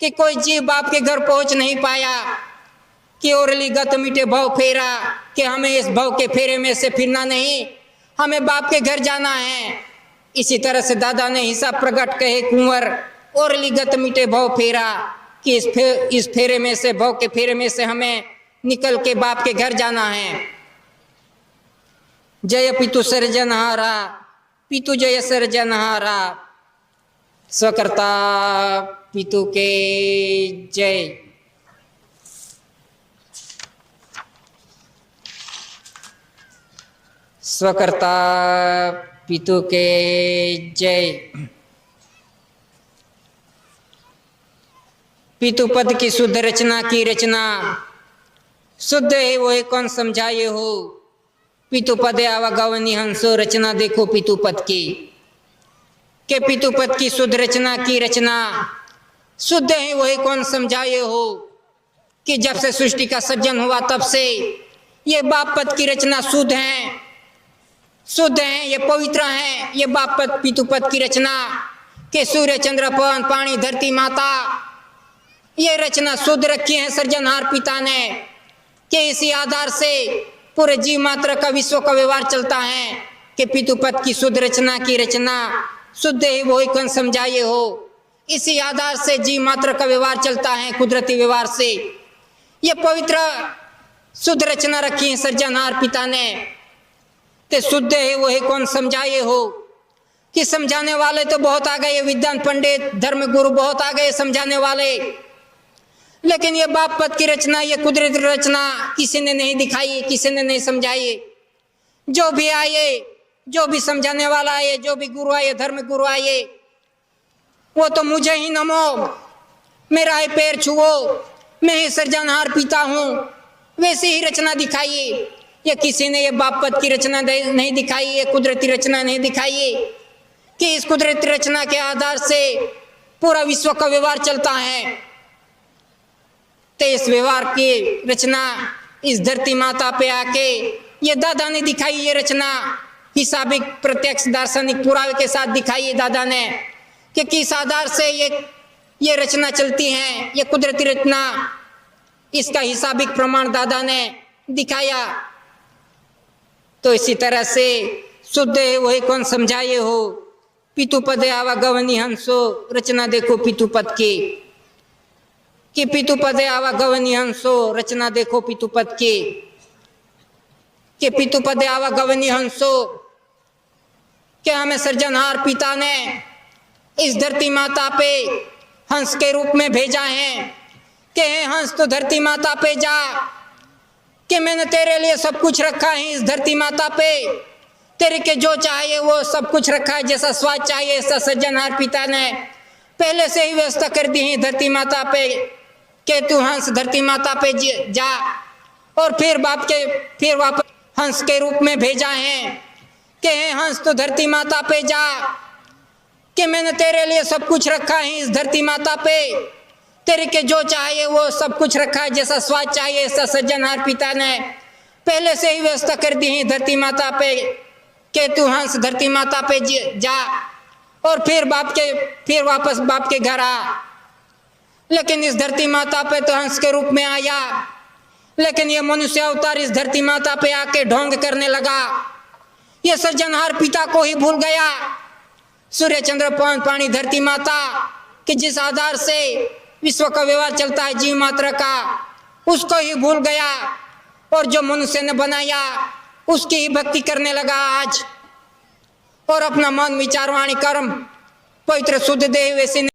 कि कोई जीव बाप के घर पहुंच नहीं पाया, कि ओरली गत मिटे भव फेरा, कि हमें इस भव के फेरे में से फिरना नहीं, हमें बाप के घर जाना है। इसी तरह से दादा ने हिसाब प्रकट कहे कुंवर, ओरली गत मिटे भव फेरा, कि इस फेरे में से, भव के फेरे में से हमें निकल के बाप के घर जाना है। जय पितु सर्जनहारा, पितु जय सर्जनहारा, स्वकर्ता पितु के जय। स्वकर्ता पितु के जय। पितु पद की शुद्ध रचना की रचना, शुद्ध है वो है कौन समझाए हो। पितु पदे आवागवनी हंसो, रचना देखो पितु पद की। के पितु पद की शुद्ध रचना की रचना, शुद्ध है वो है कौन समझाए हो। कि जब से सृष्टि का सृजन हुआ तब से ये बाप पद की रचना शुद्ध है, शुद्ध है, ये पवित्र है। ये बाप पद पितु पद की रचना के सूर्य चंद्र पवन पानी धरती माता, ये रचना शुद्ध रखी है सृजनहार पिता ने। कि इसी आधार से पूरे जीव मात्र का विश्व का व्यवहार चलता है। कि पितु पद की शुद्ध रचना की रचना, शुद्ध ही वो कौन समझाए हो। इसी आधार से जीव मात्र का व्यवहार चलता है, कुदरती व्यवहार से। ये पवित्र शुद्ध रचना रखी है सृजनहार पिता ने। ते शुद्ध है वो है कौन समझाए हो। कि समझाने वाले तो बहुत आ गए, विद्वान पंडित धर्म गुरु बहुत आ गए समझाने वाले, लेकिन ये बाप पद की रचना, ये कुदरती रचना किसी ने नहीं दिखाई, किसी ने नहीं समझाई। जो भी आए, जो भी समझाने वाला आए, जो भी गुरु आए, धर्म गुरु आए, वो तो मुझे ही नमो, मेरा ही पैर छुओ, मैं ही सृजनहार पिता हूँ, वैसी ही रचना दिखाई। ये किसी ने ये बाप पद की रचना नहीं दिखाई, ये कुदरती रचना नहीं दिखाई। कि इस कुदरती रचना के आधार से पूरा विश्व का व्यवहार चलता है। तो इस व्यवहार की रचना इस धरती माता पे आके ये दादा ने दिखाई। ये रचना हिसाबिक प्रत्यक्ष दार्शनिक पुरावे के साथ दिखाई दादा ने, कि किस आधार से ये रचना चलती है, ये कुदरती रचना, इसका हिसाबिक प्रमाण दादा ने दिखाया। तो इसी तरह से शुद्ध है वही कौन समझाए हो। पितु पदे आवागवनी हंसो, रचना देखो पितु पद की। कि पितु पदे आवागवनी हंसो, रचना देखो पितु पद की। कि पितु पदे आवागवनी हंसो, क्या हमें सृजनहार पिता ने इस धरती माता पे हंस के रूप में भेजा है। कि हंस तो धरती माता पे जा, कि मैंने तेरे लिए सब कुछ रखा है इस धरती माता पे, तेरे के जो चाहिए वो सब कुछ रखा है, जैसा स्वाद चाहिए ऐसा सृजनहार पिता ने पहले से ही व्यवस्था कर दी है धरती माता पे। कि तू हंस धरती माता पे जा, और फिर वापस हंस के रूप में भेजा है। कि हंस तो धरती माता पे जा, कि मैंने तेरे लिए सब कुछ रखा है इस धरती माता पे, तेरे के जो चाहिए वो सब कुछ रखा है, जैसा स्वाद चाहिए ऐसा सृजनहार पिता ने पहले से ही व्यवस्था कर दी है धरती माता पे। कि तू हंस धरती माता पे जा, और फिर वापस बाप के घर आ। लेकिन इस धरती माता पे तो हंस के रूप में आया, लेकिन ये मनुष्य अवतार इस धरती माता पे आके ढोंग करने लगा। ये सृजनहार पिता को ही भूल गया। सूर्य चंद्र पवन पानी धरती माता कि जिस आधार से विश्व का व्यवहार चलता है जीव मात्र का, उसको ही भूल गया। और जो मनुष्य ने बनाया उसकी ही भक्ति करने लगा आज, और अपना मन विचार वाणी कर्म पवित्र शुद्ध देह वैसे